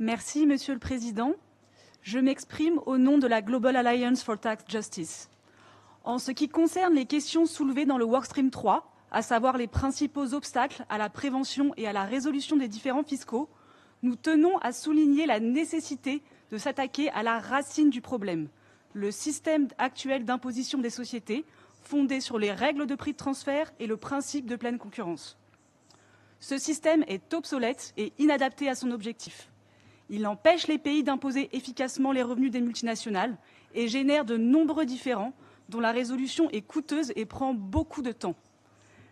Merci, Monsieur le Président. Je m'exprime au nom de la Global Alliance for Tax Justice. En ce qui concerne les questions soulevées dans le Workstream 3, à savoir les principaux obstacles à la prévention et à la résolution des différends fiscaux, nous tenons à souligner la nécessité de s'attaquer à la racine du problème, le système actuel d'imposition des sociétés fondé sur les règles de prix de transfert et le principe de pleine concurrence. Ce système est obsolète et inadapté à son objectif. Il empêche les pays d'imposer efficacement les revenus des multinationales et génère de nombreux différends dont la résolution est coûteuse et prend beaucoup de temps.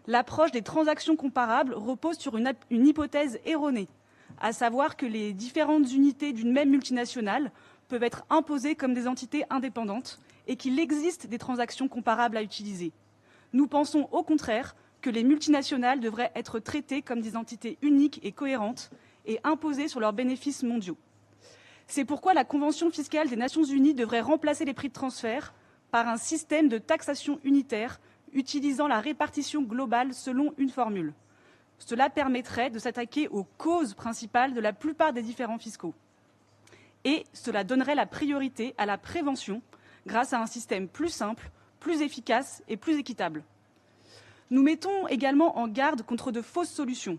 L'approche des transactions comparables repose sur une hypothèse erronée, à savoir que les différentes unités d'une même multinationale peuvent être imposées comme des entités indépendantes et qu'il existe des transactions comparables à utiliser. Nous pensons au contraire que les multinationales devraient être traitées comme des entités uniques et cohérentes et imposées sur leurs bénéfices mondiaux. C'est pourquoi la Convention fiscale des Nations Unies devrait remplacer les prix de transfert par un système de taxation unitaire utilisant la répartition globale selon une formule. Cela permettrait de s'attaquer aux causes principales de la plupart des différends fiscaux. Et cela donnerait la priorité à la prévention grâce à un système plus simple, plus efficace et plus équitable. Nous mettons également en garde contre de fausses solutions.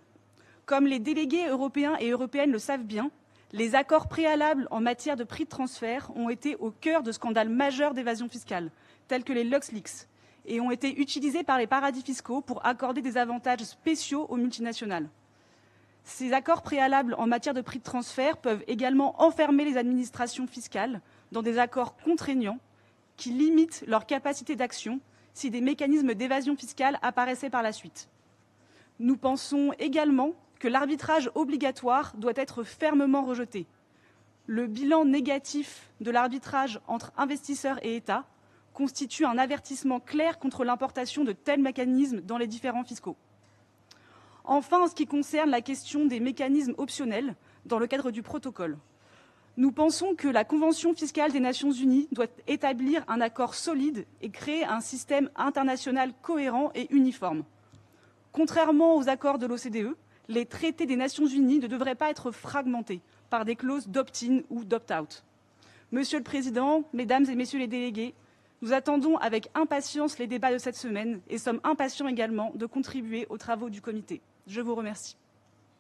Comme les délégués européens et européennes le savent bien, les accords préalables en matière de prix de transfert ont été au cœur de scandales majeurs d'évasion fiscale, tels que les LuxLeaks, et ont été utilisés par les paradis fiscaux pour accorder des avantages spéciaux aux multinationales. Ces accords préalables en matière de prix de transfert peuvent également enfermer les administrations fiscales dans des accords contraignants qui limitent leur capacité d'action si des mécanismes d'évasion fiscale apparaissaient par la suite. Nous pensons également que l'arbitrage obligatoire doit être fermement rejeté. Le bilan négatif de l'arbitrage entre investisseurs et États constitue un avertissement clair contre l'importation de tels mécanismes dans les différends fiscaux. Enfin, en ce qui concerne la question des mécanismes optionnels dans le cadre du protocole, nous pensons que la Convention fiscale des Nations Unies doit établir un accord solide et créer un système international cohérent et uniforme. Contrairement aux accords de l'OCDE, les traités des Nations Unies ne devraient pas être fragmentés par des clauses d'opt-in ou d'opt-out. Monsieur le Président, Mesdames et Messieurs les délégués, nous attendons avec impatience les débats de cette semaine et sommes impatients également de contribuer aux travaux du comité. Je vous remercie.